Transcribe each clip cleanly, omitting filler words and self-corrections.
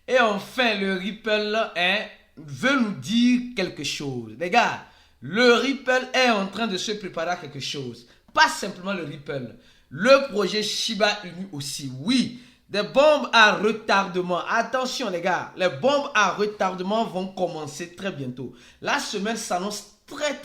Et enfin, le Ripple veut nous dire quelque chose. Les gars, le Ripple est en train de se préparer à quelque chose. Pas simplement le Ripple. Le projet Shiba Inu aussi, oui. Des bombes à retardement. Attention les gars, les bombes à retardement vont commencer très bientôt. La semaine s'annonce très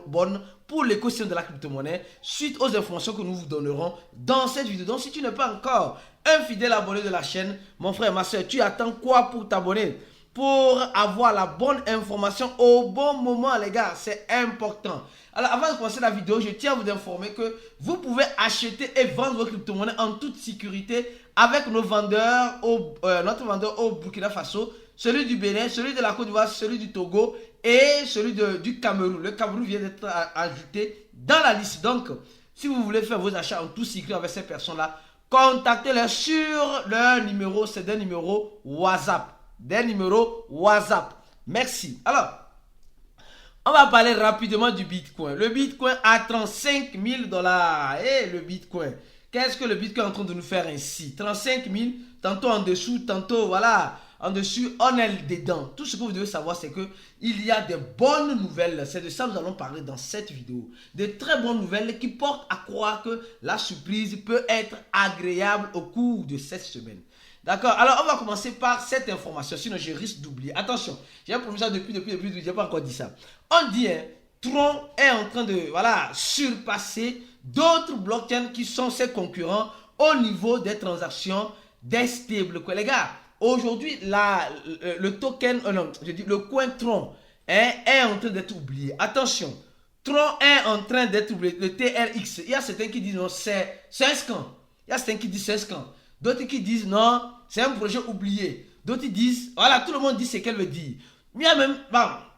bonne pour l'écosystème de la crypto-monnaie suite aux informations que nous vous donnerons dans cette vidéo. Donc si tu n'es pas encore un fidèle abonné de la chaîne, mon frère, ma soeur, tu attends quoi pour t'abonner? Pour avoir la bonne information au bon moment les gars, c'est important. Alors avant de commencer la vidéo, je tiens à vous informer que vous pouvez acheter et vendre vos crypto-monnaies en toute sécurité avec nos vendeurs notre vendeur au Burkina Faso, celui du Bénin, celui de la Côte d'Ivoire, celui du Togo et celui du Cameroun. Le Cameroun vient d'être ajouté dans la liste. Donc, si vous voulez faire vos achats en toute sécurité avec ces personnes-là, contactez-les sur leur numéro, c'est des numéros WhatsApp. Des numéros WhatsApp. Merci. Alors, on va parler rapidement du Bitcoin. Le Bitcoin à 35 000 dollars. Et le Bitcoin. Qu'est-ce que le Bitcoin est en train de nous faire ainsi? 35 000, tantôt en dessous, tantôt voilà, en dessus, on est dedans. Tout ce que vous devez savoir, c'est que il y a des bonnes nouvelles. C'est de ça que nous allons parler dans cette vidéo. Des très bonnes nouvelles qui portent à croire que la surprise peut être agréable au cours de cette semaine. D'accord, alors on va commencer par cette information, sinon je risque d'oublier. Attention, j'ai promis ça depuis, je n'ai pas encore dit ça. On dit, Tron est en train de surpasser d'autres blockchains qui sont ses concurrents au niveau des transactions des stablecoins. Les gars, aujourd'hui, le token, le coin Tron est en train d'être oublié. Attention, Tron est en train d'être oublié. Le TRX, il y a certains qui disent non, c'est un scam. Il y a certains qui disent c'est un scam. D'autres qui disent non, c'est un projet oublié. D'autres disent, voilà, tout le monde dit ce qu'elle veut dire. Il y a même,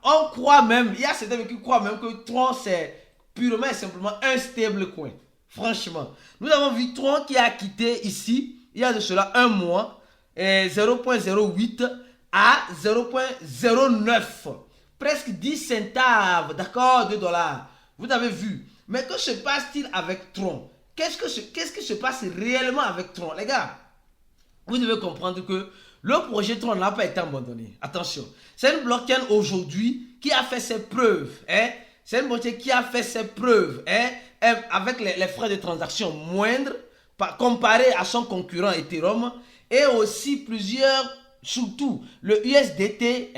on croit même, il y a certains qui croient même que Tron c'est purement et simplement un stablecoin. Franchement, nous avons vu Tron qui a quitté ici, il y a de cela un mois, 0.08 à 0.09. Presque 10 centaves, d'accord, de dollars. Vous avez vu. Mais que se passe-t-il avec Tron? Qu'est-ce qui se passe réellement avec Tron? Les gars, vous devez comprendre que le projet Tron n'a pas été abandonné. Attention, c'est une blockchain aujourd'hui qui a fait ses preuves. C'est une blockchain qui a fait ses preuves avec les frais de transaction moindres comparé à son concurrent Ethereum et aussi plusieurs, surtout le USDT.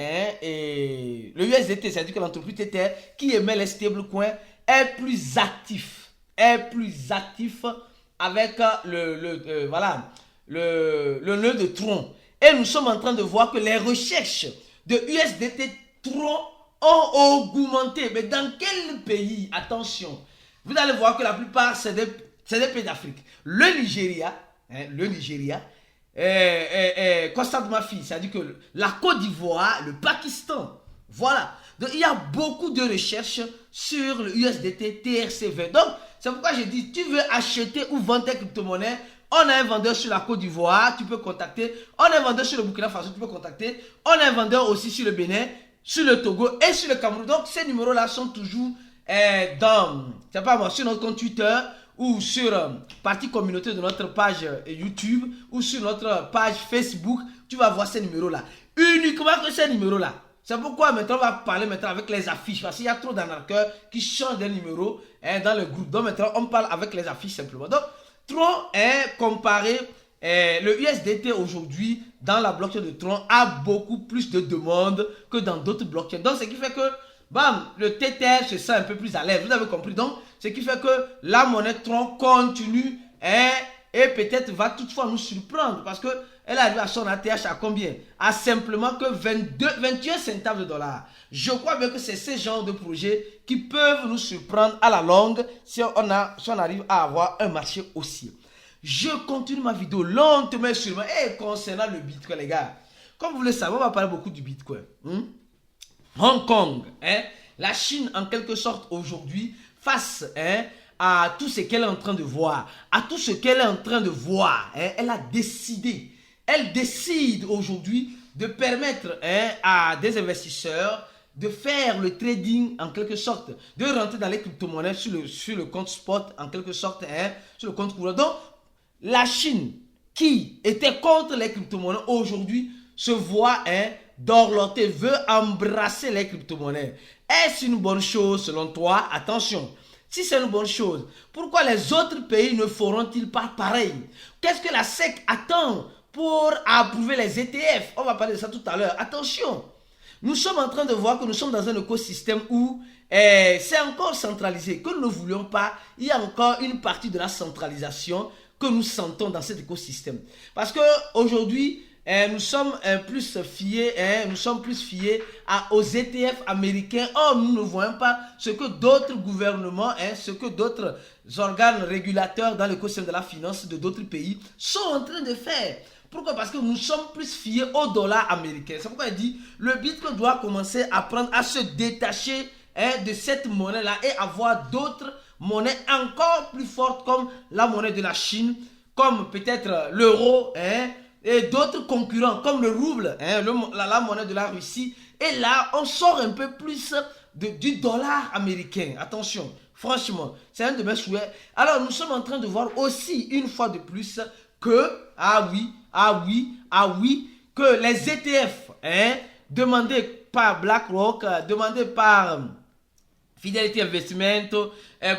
Le USDT, c'est-à-dire que l'entreprise Tether qui émet les stablecoins est plus actif. Avec le nœud de Tron. Et nous sommes en train de voir que les recherches de USDT Tron ont augmenté. Mais dans quel pays? Attention. Vous allez voir que la plupart, c'est des pays d'Afrique. Le Nigeria, constate ma fille, c'est-à-dire que la Côte d'Ivoire, le Pakistan, voilà. Donc, il y a beaucoup de recherches sur le USDT TRC20. Donc, c'est pourquoi j'ai dit, tu veux acheter ou vendre tes crypto-monnaies, on a un vendeur sur la Côte d'Ivoire, tu peux contacter. On a un vendeur sur le Burkina Faso, tu peux contacter. On a un vendeur aussi sur le Bénin, sur le Togo et sur le Cameroun. Donc, ces numéros-là sont toujours sur notre compte Twitter ou sur partie communauté de notre page YouTube ou sur notre page Facebook. Tu vas voir ces numéros-là. Uniquement que ces numéros-là. C'est pourquoi maintenant on va parler maintenant avec les affiches. Parce qu'il y a trop d'arnaqueurs qui changent de numéro dans le groupe. Donc maintenant on parle avec les affiches simplement. Donc Tron est comparé, le USDT aujourd'hui dans la blockchain de Tron a beaucoup plus de demandes que dans d'autres blockchains. Donc ce qui fait que le Tether se sent un peu plus à l'aise. Vous avez compris. Donc ce qui fait que la monnaie Tron continue et peut-être va toutefois nous surprendre parce que elle arrive à son ATH à combien? À simplement que 21 centaves de dollars. Je crois bien que c'est ce genre de projets qui peuvent nous surprendre à la longue si on arrive à avoir un marché haussier. Je continue ma vidéo lentement et sûrement. Et concernant le Bitcoin, les gars, comme vous le savez, on va parler beaucoup du Bitcoin. Hong Kong, la Chine en quelque sorte aujourd'hui face à tout ce qu'elle est en train de voir, elle a décidé. Elle décide aujourd'hui de permettre à des investisseurs de faire le trading en quelque sorte, de rentrer dans les crypto-monnaies sur le compte spot en quelque sorte, sur le compte courant. Donc, la Chine qui était contre les crypto-monnaies aujourd'hui se voit dorloter, veut embrasser les crypto-monnaies. Est-ce une bonne chose selon toi? Attention, si c'est une bonne chose, pourquoi les autres pays ne feront-ils pas pareil? Qu'est-ce que la SEC attend pour approuver les ETF? On va parler de ça tout à l'heure. Attention, nous sommes en train de voir que nous sommes dans un écosystème où c'est encore centralisé. Que nous ne voulions pas, il y a encore une partie de la centralisation que nous sentons dans cet écosystème. Parce qu'aujourd'hui, nous sommes plus fiés aux ETF américains. Or, nous ne voyons pas ce que d'autres gouvernements, ce que d'autres organes régulateurs dans l'écosystème de la finance de d'autres pays sont en train de faire. Pourquoi? Parce que nous sommes plus fiés au dollar américain. C'est pourquoi il dit le Bitcoin doit commencer à prendre, à se détacher de cette monnaie-là et avoir d'autres monnaies encore plus fortes comme la monnaie de la Chine, comme peut-être l'euro, et d'autres concurrents comme le rouble, la monnaie de la Russie. Et là, on sort un peu plus du dollar américain. Attention, franchement, c'est un de mes souhaits. Alors, nous sommes en train de voir aussi, une fois de plus, que, que les ETF, demandés par BlackRock, demandés par Fidelity Investment,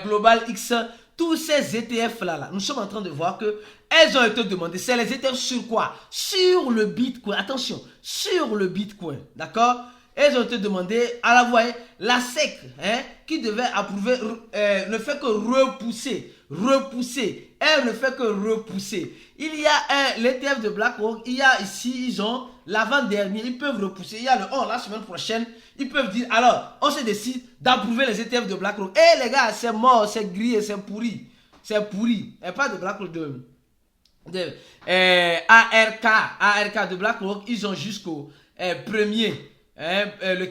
Global X, tous ces ETF-là, nous sommes en train de voir que elles ont été demandées. C'est les ETF sur quoi? Sur le Bitcoin. Attention, sur le Bitcoin. D'accord? Elles ont été demandées à la SEC, qui devait approuver, ne fait que repousser. Elle ne fait que repousser. Il y a l'ETF de BlackRock, il y a ici, ils ont l'avant-dernier, ils peuvent repousser. Il y a le 11, la semaine prochaine, ils peuvent dire, alors, on se décide d'approuver les ETF de BlackRock. Eh les gars, c'est mort, c'est grillé, c'est pourri. C'est pourri. Et pas de BlackRock, ARK de BlackRock, ils ont jusqu'au 1er, le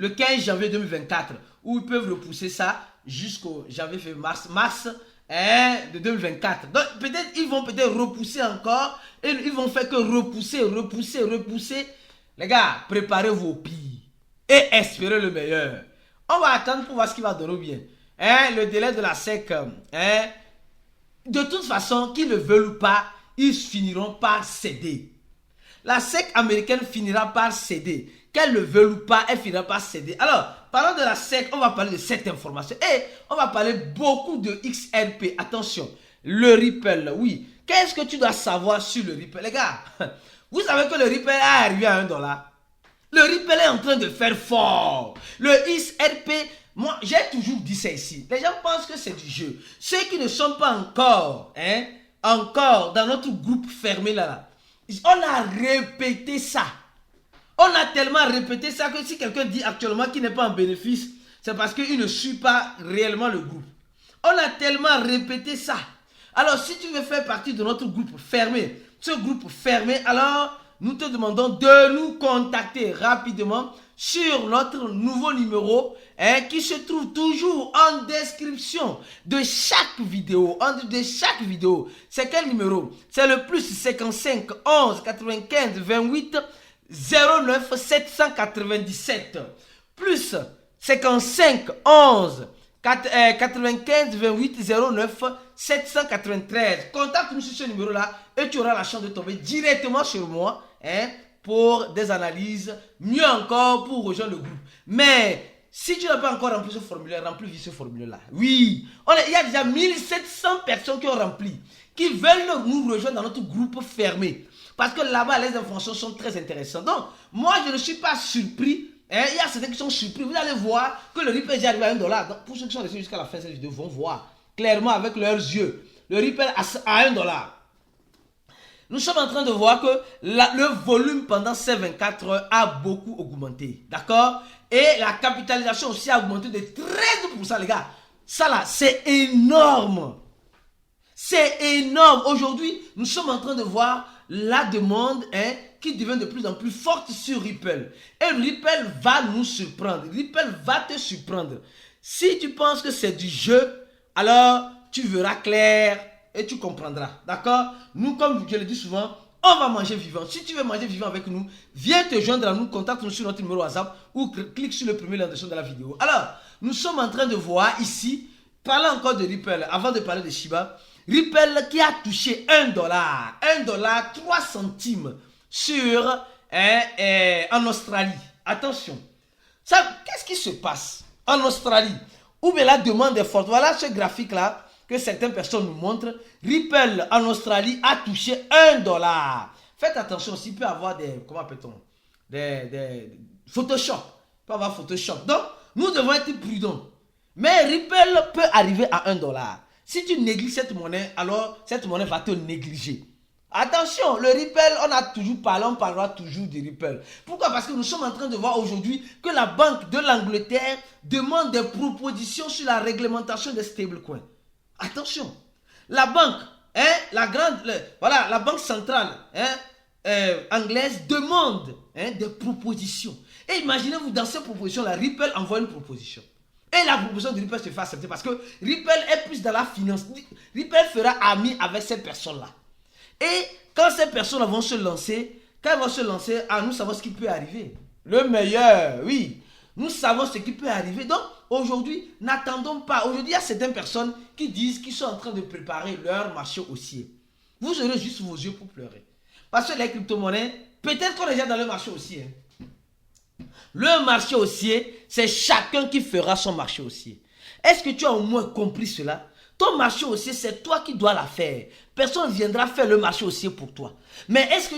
15 janvier 2024, où ils peuvent repousser ça jusqu'au mars de 2024. Donc peut-être ils vont repousser encore, et ils vont faire que repousser. Les gars, préparez vos pires et espérez le meilleur. On va attendre pour voir ce qui va donner bien. Le délai de la SEC, de toute façon, qu'ils le veulent ou pas, ils finiront par céder. La SEC américaine finira par céder. Qu'elle le veuille ou pas, elle finira par céder. Alors, parlant de la SEC, on va parler de cette information. Et on va parler beaucoup de XRP. Attention, le Ripple, oui. Qu'est-ce que tu dois savoir sur le Ripple? Les gars, vous savez que le Ripple est arrivé à $1. Le Ripple est en train de faire fort. Le XRP, moi, j'ai toujours dit ça ici. Les gens pensent que c'est du jeu. Ceux qui ne sont pas encore, encore dans notre groupe fermé là, on a répété ça. On a tellement répété ça que si quelqu'un dit actuellement qu'il n'est pas en bénéfice, c'est parce qu'il ne suit pas réellement le groupe. On a tellement répété ça. Alors, si tu veux faire partie de notre groupe fermé, alors nous te demandons de nous contacter rapidement sur notre nouveau numéro qui se trouve toujours en description de chaque vidéo. C'est quel numéro? C'est le plus 55 11 95 28 09 797. Plus 55 11 95 28 09 793. Contacte-nous sur ce numéro-là et tu auras la chance de tomber directement sur moi pour des analyses, mieux encore pour rejoindre le groupe. Mais si tu n'as pas encore rempli ce formulaire, remplis vite ce formulaire-là. Oui, il y a déjà 1700 personnes qui ont rempli, qui veulent nous rejoindre dans notre groupe fermé. Parce que là-bas, les informations sont très intéressantes. Donc, moi, je ne suis pas surpris. Il y a certains qui sont surpris. Vous allez voir que le Ripple est arrivé à $1. Donc, pour ceux qui sont restés jusqu'à la fin de cette vidéo, vont voir clairement avec leurs yeux. Le Ripple à $1. Nous sommes en train de voir que le volume pendant ces 24 heures a beaucoup augmenté. D'accord? Et la capitalisation aussi a augmenté de 13%, les gars. Ça là, c'est énorme. C'est énorme. Aujourd'hui, nous sommes en train de voir la demande qui devient de plus en plus forte sur Ripple. Et Ripple va nous surprendre. Ripple va te surprendre. Si tu penses que c'est du jeu, alors tu verras clair et tu comprendras. D'accord? Nous, comme je le dis souvent, on va manger vivant. Si tu veux manger vivant avec nous, viens te joindre à nous, contacte-nous sur notre numéro WhatsApp ou clique sur le premier lien de la vidéo. Alors, nous sommes en train de voir ici, parlant encore de Ripple, avant de parler de Shiba. Ripple qui a touché 1 dollar, 3 centimes sur en Australie. Attention. Qu'est-ce qui se passe en Australie? Où bien la demande est forte. Voilà ce graphique-là que certaines personnes nous montrent. Ripple en Australie a touché 1 dollar. Faites attention aussi, il peut y avoir des, comment appelle-t-on, des Photoshop. Il peut y avoir Photoshop. Donc, nous devons être prudents. Mais Ripple peut arriver à 1 dollar. Si tu négliges cette monnaie, alors cette monnaie va te négliger. Attention, le Ripple, on a toujours parlé, on parlera toujours de Ripple. Pourquoi? Parce que nous sommes en train de voir aujourd'hui que la Banque de l'Angleterre demande des propositions sur la réglementation des stablecoins. Attention, la banque, la banque centrale anglaise demande des propositions. Et imaginez-vous, dans ces propositions-là, Ripple envoie une proposition. Et la proposition de Ripple se fait accepter parce que Ripple est plus dans la finance. Ripple fera ami avec ces personnes-là. Et quand ces personnes vont se lancer, nous savons ce qui peut arriver. Le meilleur, oui. Nous savons ce qui peut arriver. Donc, aujourd'hui, n'attendons pas. Aujourd'hui, il y a certaines personnes qui disent qu'ils sont en train de préparer leur marché haussier. Vous aurez juste vos yeux pour pleurer. Parce que les crypto-monnaies, peut-être qu'on est déjà dans le marché haussier. Le marché haussier, c'est chacun qui fera son marché haussier. Est-ce que tu as au moins compris cela? Ton marché haussier, c'est toi qui dois la faire. Personne ne viendra faire le marché haussier pour toi. Mais est-ce que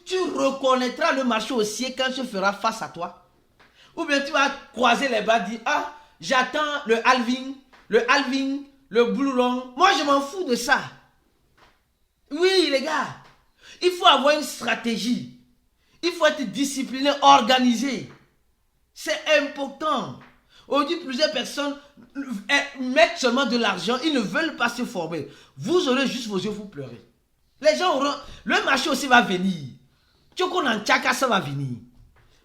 tu reconnaîtras le marché haussier quand tu feras face à toi? Ou bien tu vas croiser les bras et dire, ah, j'attends le halving, le bull run. Moi, je m'en fous de ça. Oui, les gars, il faut avoir une stratégie. Il faut être discipliné, organisé. C'est important. Aujourd'hui, plusieurs personnes mettent seulement de l'argent. Ils ne veulent pas se former. Vous aurez juste vos yeux, vous pleurez. Les gens auront... Le marché aussi va venir. Tchaka, ça va venir.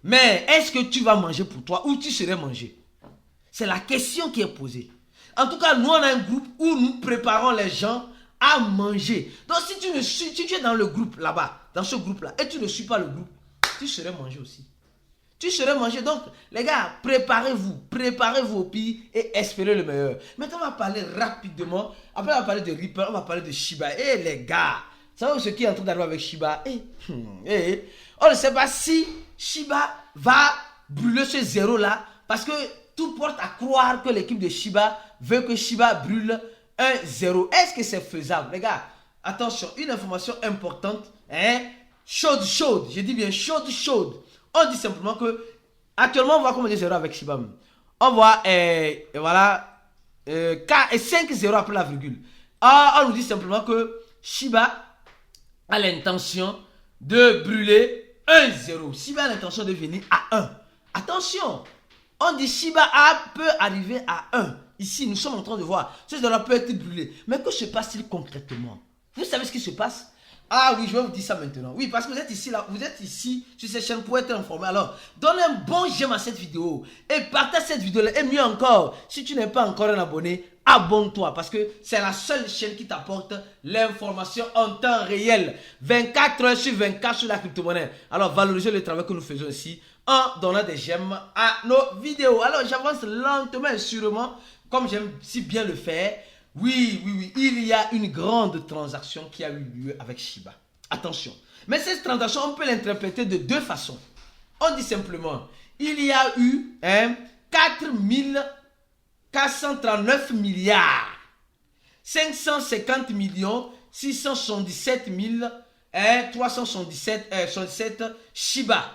Mais est-ce que tu vas manger pour toi ou tu serais mangé? C'est la question qui est posée. En tout cas, nous, on a un groupe où nous préparons les gens à manger. Donc, si tu es dans le groupe là-bas, dans ce groupe-là, et tu ne suis pas le groupe, tu serais mangé aussi. Tu serais mangé. Donc, les gars, préparez-vous au pire et espérez le meilleur. Maintenant, on va parler rapidement. Après, on va parler de Ripple, on va parler de Shiba. Et les gars, savez-vous ce qui est en train d'arriver avec Shiba? On ne sait pas si Shiba va brûler ce zéro-là, parce que tout porte à croire que l'équipe de Shiba veut que Shiba brûle un zéro. Est-ce que c'est faisable? Les gars, attention, une information importante, chaude, je dis bien chaude. On dit simplement que, actuellement, on voit combien de zéros avec Shiba. On voit, 5 zéros après la virgule. On nous dit simplement que Shiba a l'intention de brûler 1 zéro. Shiba a l'intention de venir à 1. Attention, on dit Shiba peut arriver à 1. Ici, nous sommes en train de voir. Ce zéro peut être brûlé. Mais que se passe-t-il concrètement? Vous savez ce qui se passe? Ah oui, je vais vous dire ça maintenant. Oui, parce que vous êtes ici sur cette chaîne pour être informé. Alors, donnez un bon j'aime à cette vidéo et partagez cette vidéo-là. Et mieux encore, si tu n'es pas encore un abonné, abonne-toi parce que c'est la seule chaîne qui t'apporte l'information en temps réel. 24 heures sur 24 sur la crypto-monnaie. Alors, valorisez le travail que nous faisons ici en donnant des j'aime à nos vidéos. Alors, j'avance lentement et sûrement, comme j'aime si bien le faire. Oui, il y a une grande transaction qui a eu lieu avec Shiba. Attention. Mais cette transaction, on peut l'interpréter de deux façons. On dit simplement, il y a eu 439 milliards 550 millions 677 377 Shiba.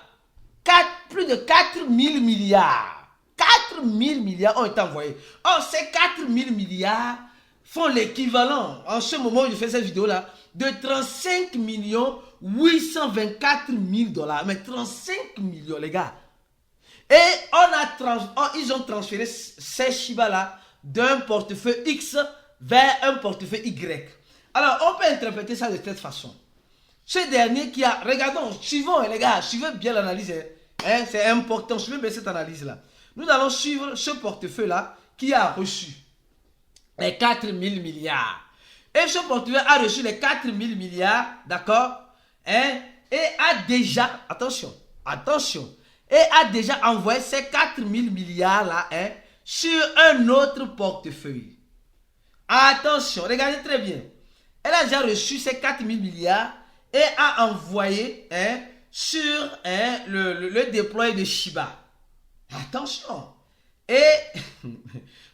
Plus de 4000 milliards. 4000 milliards ont été envoyés. Or, ces 4000 milliards font l'équivalent, en ce moment où je fais cette vidéo-là, de 35 824 000 $. Mais 35 millions, les gars. Et ils ont transféré ces Shiba-là d'un portefeuille X vers un portefeuille Y. Alors, on peut interpréter ça de cette façon. Ce dernier qui a... Regardons, suivons, les gars, suivez bien l'analyse. C'est important, suivez bien cette analyse-là. Nous allons suivre ce portefeuille-là qui a reçu les 4000 milliards. Et ce portefeuille a reçu les 4000 milliards, d'accord? Et a déjà, attention, et a déjà envoyé ces 4000 milliards-là sur un autre portefeuille. Attention, regardez très bien. elle a déjà reçu ses 4 000 milliards et a envoyé sur le déploy de Shiba. Attention. Et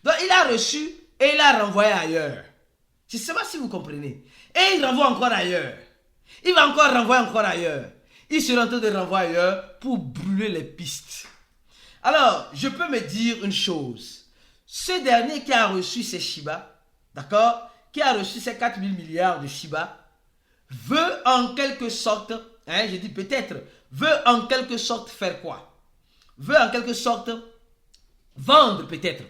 donc il a reçu et il a renvoyé ailleurs. Je ne sais pas si vous comprenez. Et il renvoie encore ailleurs. Il va encore renvoyer encore ailleurs. Il sera en train de renvoyer ailleurs pour brûler les pistes. Alors, je peux me dire une chose. Ce dernier qui a reçu ses Shiba, d'accord, qui a reçu ses 4 000 milliards de Shiba, veut en quelque sorte, je dis peut-être, veut en quelque sorte faire quoi? Veut en quelque sorte vendre peut-être.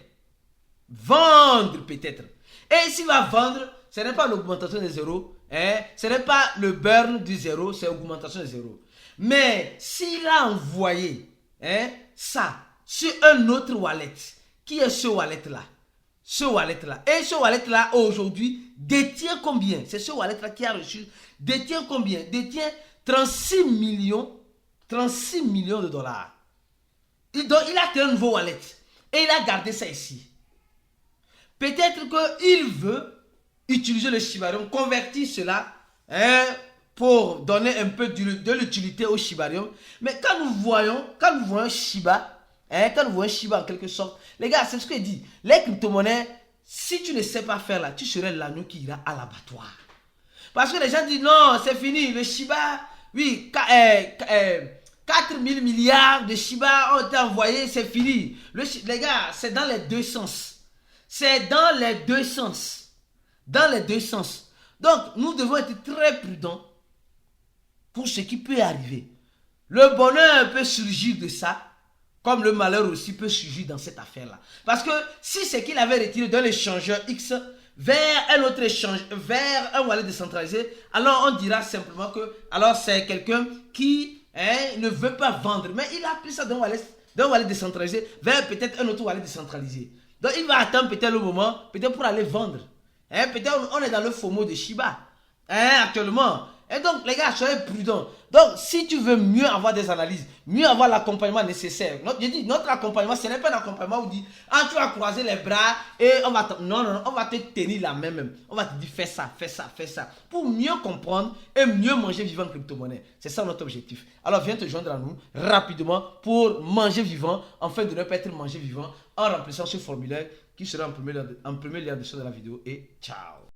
Vendre peut-être. Et s'il va vendre, ce n'est pas l'augmentation de zéro, ce n'est pas le burn du zéro, c'est l'augmentation de zéro. Mais s'il a envoyé ça sur un autre wallet, qui est ce wallet-là? Ce wallet-là. Et ce wallet-là, aujourd'hui, détient combien? C'est ce wallet-là qui a reçu. Détient combien? Détient 36 millions de dollars. Donc, il a créé un nouveau wallet. Et il a gardé ça ici. Peut-être qu'il veut utiliser le Shibarium, convertir cela pour donner un peu de l'utilité au Shibarium. Mais quand nous voyons Shiba, quand nous voyons Shiba en quelque sorte, les gars, c'est ce que dit. Les crypto-monnaies, si tu ne sais pas faire là, tu serais l'agneau qui ira à l'abattoir. Parce que les gens disent non, c'est fini, le Shiba, oui, 4 000 milliards de Shiba ont été envoyés, c'est fini. Les gars, c'est dans les deux sens. C'est dans les deux sens. Dans les deux sens. Donc, nous devons être très prudents pour ce qui peut arriver. Le bonheur peut surgir de ça, comme le malheur aussi peut surgir dans cette affaire-là. Parce que si c'est qu'il avait retiré d'un échangeur X vers un autre échange, vers un wallet décentralisé, alors on dira simplement que alors c'est quelqu'un qui ne veut pas vendre. Mais il a pris ça d'un wallet décentralisé vers peut-être un autre wallet décentralisé. Donc il va attendre peut-être le moment, peut-être pour aller vendre. Peut-être on est dans le FOMO de Shiba actuellement. Et donc les gars, soyez prudents. Donc si tu veux mieux avoir des analyses, mieux avoir l'accompagnement nécessaire. Je dis, notre accompagnement, ce n'est pas un accompagnement où on dit, ah tu vas croiser les bras et on va te... Non, on va te tenir la main même. On va te dire, fais ça, fais ça, fais ça. Pour mieux comprendre et mieux manger vivant crypto-monnaie. C'est ça notre objectif. Alors viens te joindre à nous rapidement pour manger vivant, afin de ne pas être mangé vivant, en remplissant ce formulaire qui sera en premier lien de la vidéo. Et ciao.